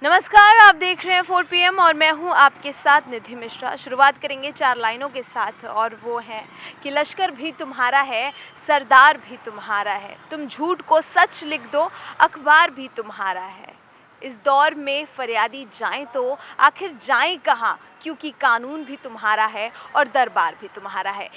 नमस्कार, आप देख रहे हैं 4 PM और मैं हूं आपके साथ निधि मिश्रा। शुरुआत करेंगे 4 लाइनों के साथ और वो है कि लश्कर भी तुम्हारा है, सरदार भी तुम्हारा है। तुम झूठ को सच लिख दो, अखबार भी तुम्हारा है। इस दौर में फरियादी जाएं तो आखिर जाएं कहाँ, क्योंकि कानून भी तुम्हारा है और दरबार भी तुम्हारा है।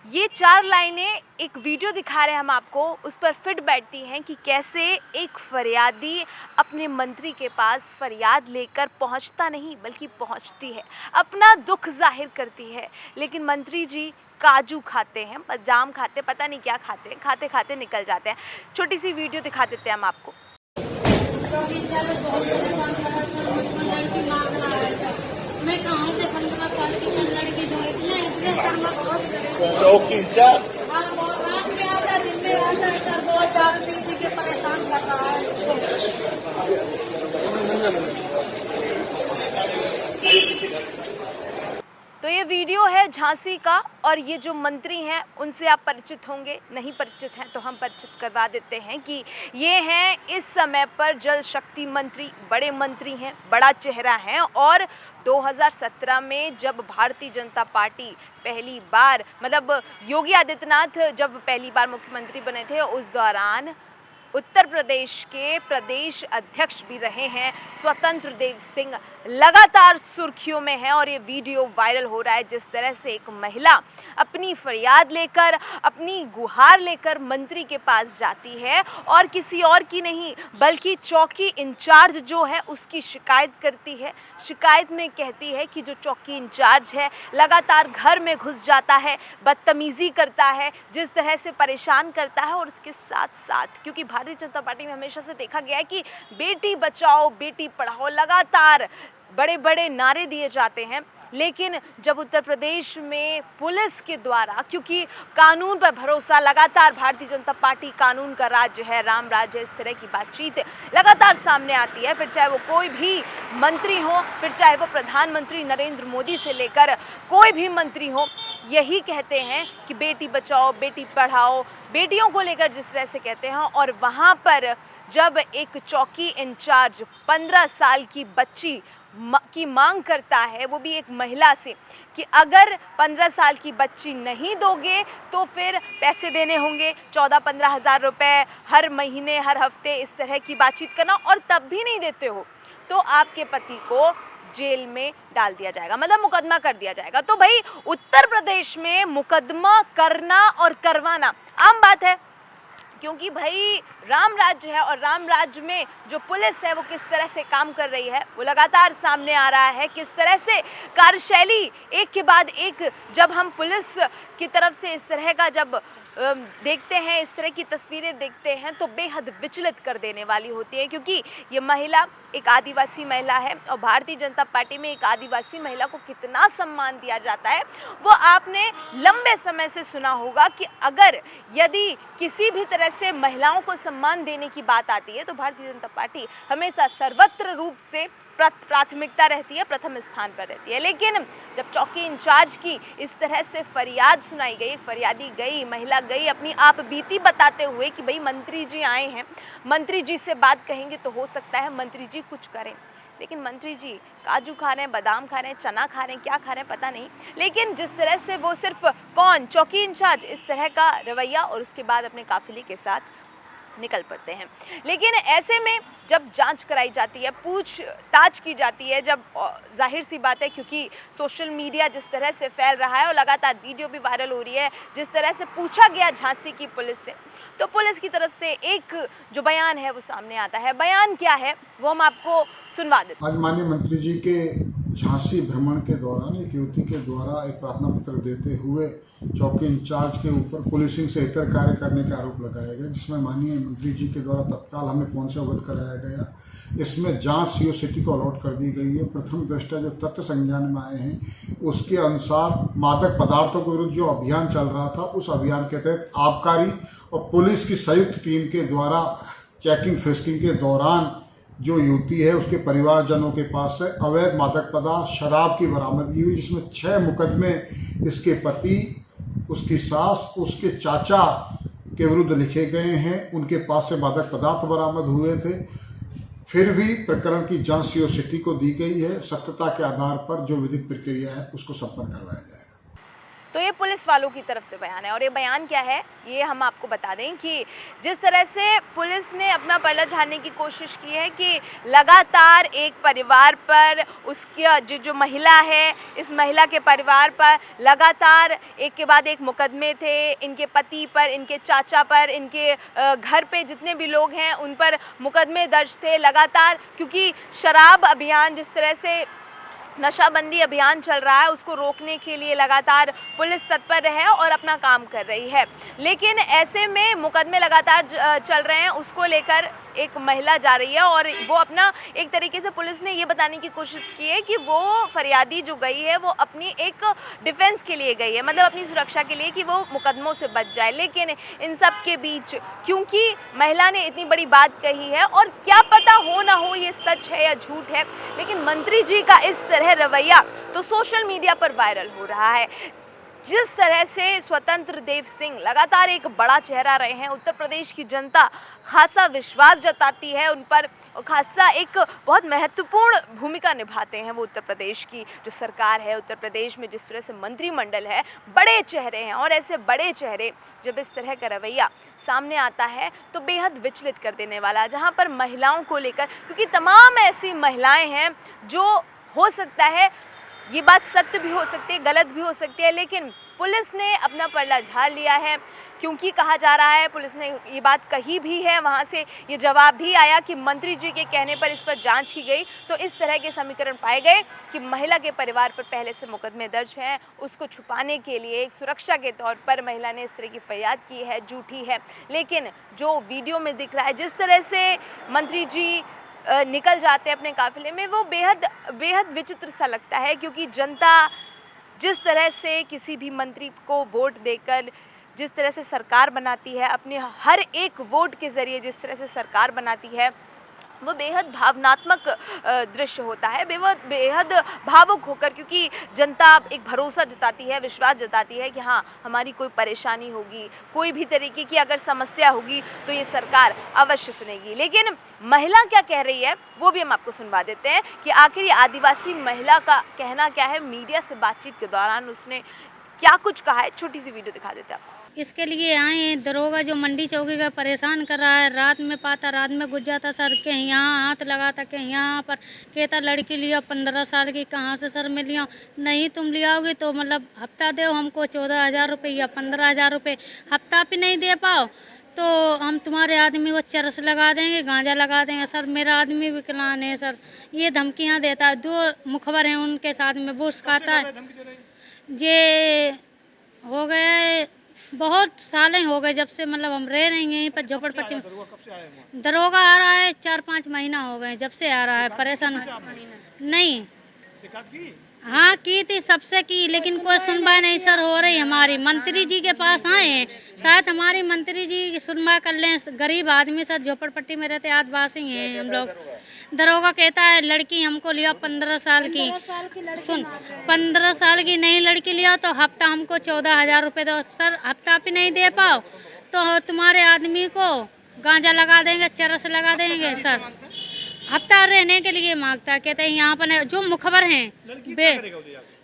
ये 4 लाइनें एक वीडियो दिखा रहे हैं हम आपको, उस पर फिट बैठती हैं कि कैसे एक फरियादी अपने मंत्री के पास फरियाद लेकर पहुंचता नहीं बल्कि पहुंचती है, अपना दुख जाहिर करती है, लेकिन मंत्री जी काजू खाते हैं, बादाम खाते, पता नहीं क्या खाते हैं, खाते खाते निकल जाते हैं। छोटी सी वीडियो दिखा देते हैं हम आपको। मैं कहाँ से 15 साल की लड़की जो इतने सर में बहुत रात में आता दिन में आता है सर, बहुत ज्यादा दिन के परेशान कर रहा है। तो ये वीडियो है झांसी का और ये जो मंत्री हैं उनसे आप परिचित होंगे, नहीं परिचित हैं तो हम परिचित करवा देते हैं कि ये हैं इस समय पर जल शक्ति मंत्री, बड़े मंत्री हैं, बड़ा चेहरा हैं। और 2017 में जब भारतीय जनता पार्टी पहली बार योगी आदित्यनाथ जब पहली बार मुख्यमंत्री बने थे, उस दौरान उत्तर प्रदेश के प्रदेश अध्यक्ष भी रहे हैं स्वतंत्र देव सिंह, लगातार सुर्खियों में है। और ये वीडियो वायरल हो रहा है जिस तरह से एक महिला अपनी फरियाद लेकर, अपनी गुहार लेकर मंत्री के पास जाती है और किसी और की नहीं बल्कि चौकी इंचार्ज जो है उसकी शिकायत करती है। शिकायत में कहती है कि जो चौकी इंचार्ज है लगातार घर में घुस जाता है, बदतमीजी करता है, जिस तरह से परेशान करता है। और उसके साथ साथ क्योंकि भारतीय जनता पार्टी में हमेशा से देखा गया है कि बेटी बचाओ बेटी पढ़ाओ लगातार बड़े बड़े नारे दिए जाते हैं, लेकिन जब उत्तर प्रदेश में पुलिस के द्वारा, क्योंकि कानून पर भरोसा, लगातार भारतीय जनता पार्टी कानून का राज्य है, राम राज्य है, इस तरह की बातचीत लगातार सामने आती है। फिर चाहे वो कोई भी मंत्री हो, फिर चाहे वो प्रधानमंत्री नरेंद्र मोदी से लेकर कोई भी मंत्री हो, यही कहते हैं कि बेटी बचाओ बेटी पढ़ाओ, बेटियों को लेकर जिस तरह से कहते हैं। और वहाँ पर जब एक चौकी इंचार्ज 15 साल की बच्ची की मांग करता है, वो भी एक महिला से, कि अगर 15 साल की बच्ची नहीं दोगे तो फिर पैसे देने होंगे 14-15 हज़ार रुपये हर महीने, हर हफ्ते, इस तरह की बातचीत करना, और तब भी नहीं देते हो तो आपके पति को जेल में डाल दिया जाएगा, मुकदमा कर दिया जाएगा। तो भाई उत्तर प्रदेश में मुकदमा करना और करवाना आम बात है, क्योंकि भाई राम राज्य है और राम राज्य में जो पुलिस है वो किस तरह से काम कर रही है वो लगातार सामने आ रहा है। किस तरह से कार्यशैली एक के बाद एक, जब हम पुलिस की तरफ से इस तरह का जब देखते हैं, इस तरह की तस्वीरें देखते हैं तो बेहद विचलित कर देने वाली होती है, क्योंकि ये महिला एक आदिवासी महिला है और भारतीय जनता पार्टी में एक आदिवासी महिला को कितना सम्मान दिया जाता है वो आपने लंबे समय से सुना होगा कि अगर यदि किसी भी तरह से महिलाओं को सम्मान देने की बात आती है तो भारतीय जनता पार्टी हमेशा सर्वत्र रूप से प्राथमिकता रहती है, प्रथम स्थान पर रहती है। लेकिन जब चौकी इंचार्ज की इस तरह से फरियाद सुनाई गई, एक फरियादी गई, महिला गई अपनी आप बीती बताते हुए कि भाई मंत्री जी आए हैं, मंत्री जी से बात कहेंगे तो हो सकता है मंत्री जी कुछ करें, लेकिन मंत्री जी काजू खा रहे हैं, बादाम खा रहे हैं, चना खा रहे हैं, क्या खा रहे हैं पता नहीं, लेकिन जिस तरह से वो सिर्फ चौकी इंचार्ज, इस तरह का रवैया, और उसके बाद अपने काफिले के साथ निकल पड़ते हैं। लेकिन ऐसे में जब जांच कराई जाती है, पूछताछ की जाती है, जब जाहिर सी बात है क्योंकि सोशल मीडिया जिस तरह से फैल रहा है और लगातार वीडियो भी वायरल हो रही है, जिस तरह से पूछा गया झांसी की पुलिस से, तो पुलिस की तरफ से एक जो बयान है वो सामने आता है। बयान क्या है वो हम आपको सुनवा देते हैं। आज माननीय मंत्री जी के झांसी भ्रमण के दौरान एक युवती के द्वारा एक प्रार्थना पत्र देते हुए चौकी इंचार्ज के ऊपर पुलिसिंग से इतर कार्य करने का आरोप लगाया गया, जिसमें माननीय मंत्री जी के द्वारा तत्काल हमें फोन से अवगत कराया गया। इसमें जांच सीओ सिटी को अलॉट कर दी गई है। प्रथम दृष्टया जो तथ्य संज्ञान में आए हैं उसके अनुसार मादक पदार्थों के विरुद्ध जो अभियान चल रहा था, उस अभियान के तहत आबकारी और पुलिस की संयुक्त टीम के द्वारा चेकिंग फ्रिस्किंग के दौरान जो युवती है उसके परिवारजनों के पास से अवैध मादक पदार्थ शराब की बरामदगी हुई, जिसमें 6 मुकदमे इसके पति, उसकी सास, उसके चाचा के विरुद्ध लिखे गए हैं। उनके पास से मादक पदार्थ बरामद हुए थे। फिर भी प्रकरण की जांच सीओ सिटी को दी गई है। सत्यता के आधार पर जो विधिक प्रक्रिया है उसको संपन्न करवाया जाएगा। तो ये पुलिस वालों की तरफ से बयान है, और ये बयान क्या है ये हम आपको बता दें कि जिस तरह से पुलिस ने अपना पल्ला झाड़ने की कोशिश की है कि लगातार एक परिवार पर उसकी जो महिला है, इस महिला के परिवार पर लगातार एक के बाद एक मुकदमे थे, इनके पति पर, इनके चाचा पर, इनके घर पे जितने भी लोग हैं उन पर मुकदमे दर्ज थे लगातार, क्योंकि शराब अभियान, जिस तरह से नशाबंदी अभियान चल रहा है, उसको रोकने के लिए लगातार पुलिस तत्पर है और अपना काम कर रही है। लेकिन ऐसे में मुकदमे लगातार चल रहे हैं, उसको लेकर एक महिला जा रही है और वो अपना एक तरीके से पुलिस ने ये बताने की कोशिश की है कि वो फरियादी जो गई है वो अपनी एक डिफेंस के लिए गई है, मतलब अपनी सुरक्षा के लिए कि वो मुकदमों से बच जाए। लेकिन इन सब के बीच क्योंकि महिला ने इतनी बड़ी बात कही है, और क्या पता हो ना हो ये सच है या झूठ है, लेकिन मंत्री जी का इस तरह रवैया तो सोशल मीडिया पर वायरल हो रहा है। जिस तरह से स्वतंत्र देव सिंह लगातार एक बड़ा चेहरा रहे हैं, उत्तर प्रदेश की जनता खासा विश्वास जताती है उन पर, और खासा एक बहुत महत्वपूर्ण भूमिका निभाते हैं वो उत्तर प्रदेश की जो सरकार है। उत्तर प्रदेश में जिस तरह से मंत्रिमंडल है, बड़े चेहरे हैं, और ऐसे बड़े चेहरे जब इस तरह का रवैया सामने आता है तो बेहद विचलित कर देने वाला, जहाँ पर महिलाओं को लेकर, क्योंकि तमाम ऐसी महिलाएँ हैं जो हो सकता है ये बात सत्य भी हो सकती है, गलत भी हो सकती है, लेकिन पुलिस ने अपना पल्ला झाड़ लिया है। क्योंकि कहा जा रहा है, पुलिस ने ये बात कही भी है, वहाँ से ये जवाब भी आया कि मंत्री जी के कहने पर इस पर जांच की गई तो इस तरह के समीकरण पाए गए कि महिला के परिवार पर पहले से मुकदमे दर्ज हैं, उसको छुपाने के लिए एक सुरक्षा के तौर पर महिला ने इस तरह की फरियाद की है, झूठी है। लेकिन जो वीडियो में दिख रहा है, जिस तरह से मंत्री जी निकल जाते हैं अपने काफिले में, वो बेहद विचित्र सा लगता है, क्योंकि जनता जिस तरह से किसी भी मंत्री को वोट देकर जिस तरह से सरकार बनाती है, अपने हर एक वोट के ज़रिए जिस तरह से सरकार बनाती है, वो बेहद भावनात्मक दृश्य होता है, बेहद भावुक होकर, क्योंकि जनता एक भरोसा जताती है, विश्वास जताती है कि हाँ हमारी कोई परेशानी होगी, कोई भी तरीके की अगर समस्या होगी तो ये सरकार अवश्य सुनेगी। लेकिन महिला क्या कह रही है वो भी हम आपको सुनवा देते हैं कि आखिर ये आदिवासी महिला का कहना क्या है। मीडिया से बातचीत के दौरान उसने क्या कुछ कहा है, छोटी सी वीडियो दिखा देते हैं आपको। इसके लिए आए हैं। दरोगा जो मंडी चौकी का परेशान कर रहा है, रात में पाता, रात में घुस जाता सर, कहीं यहाँ हाथ लगाता, कहीं यहाँ पर कहता लड़की लिया 15 साल की, कहाँ से सर मैं लिया, नहीं तुम लियाओगे तो मतलब हफ्ता दो हमको 14,000 रुपये या 15,000 रुपये, हफ्ता भी नहीं दे पाओ तो हम तुम्हारे आदमी को चरस लगा देंगे, गांजा लगा देंगे। सर मेरा आदमी विकलांग है सर, ये धमकियाँ देता है। दो मुखबर हैं उनके साथ में, वो सिखाता है। ये हो गया बहुत सालें हो गए जब से मतलब हम रह रहे हैं यहीं पर झोपड़पट्टी में। दरोगा आ रहा है 4-5 महीना हो गए जब से आ रहा है, परेशान नहीं। हाँ की थी, सबसे की, लेकिन कोई सुनवाई नहीं सर हो रही। हमारी मंत्री जी के पास आए हैं, शायद हमारी मंत्री जी सुनवाई कर लें। गरीब आदमी सर, झोपड़पट्टी में रहते आदिवासी हैं हम लोग। दरोगा कहता है लड़की हमको लिया 15 साल की, सुन 15 साल की नहीं लड़की लिया तो हफ्ता हमको 14,000 रुपये दो। सर हफ्ता भी नहीं दे पाओ तो तुम्हारे आदमी को गांजा लगा देंगे, चरस लगा देंगे। सर हफ्ता रहने के लिए मांगता है, कहते हैं यहाँ पर जो मुखबर हैं बे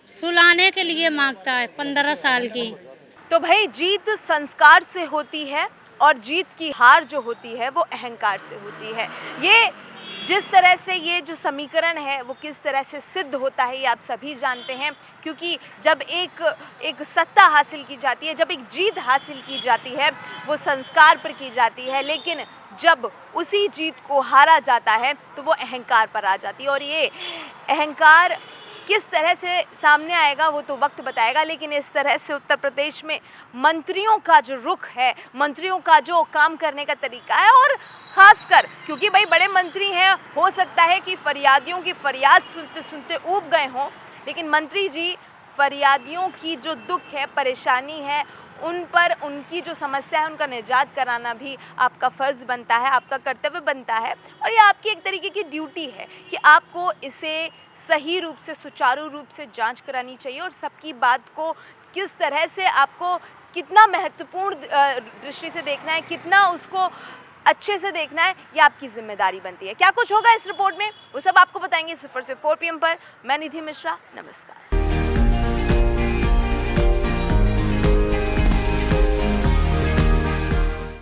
सुलाने के लिए मांगता है 15 साल की। तो भाई जीत संस्कार से होती है और जीत की हार जो होती है वो अहंकार से होती है। ये जिस तरह से ये जो समीकरण है वो किस तरह से सिद्ध होता है ये आप सभी जानते हैं, क्योंकि जब एक सत्ता हासिल की जाती है, जब एक जीत हासिल की जाती है वो संस्कार पर की जाती है, लेकिन जब उसी जीत को हारा जाता है तो वो अहंकार पर आ जाती है। और ये अहंकार किस तरह से सामने आएगा वो तो वक्त बताएगा, लेकिन इस तरह से उत्तर प्रदेश में मंत्रियों का जो रुख है, मंत्रियों का जो काम करने का तरीका है, और खासकर क्योंकि भाई बड़े मंत्री हैं, हो सकता है कि फरियादियों की फरियाद सुनते सुनते ऊब गए हों, लेकिन मंत्री जी फरियादियों की जो दुख है, परेशानी है, उन पर उनकी जो समस्या है उनका निजात कराना भी आपका फ़र्ज़ बनता है, आपका कर्तव्य बनता है, और ये आपकी एक तरीके की ड्यूटी है कि आपको इसे सही रूप से, सुचारू रूप से जांच करानी चाहिए, और सबकी बात को किस तरह से आपको कितना महत्वपूर्ण दृष्टि से देखना है, कितना उसको अच्छे से देखना है, ये आपकी जिम्मेदारी बनती है। क्या कुछ होगा इस रिपोर्ट में वो सब आपको बताएंगे 0 से 4 PM पर। मैं निधि मिश्रा, नमस्कार।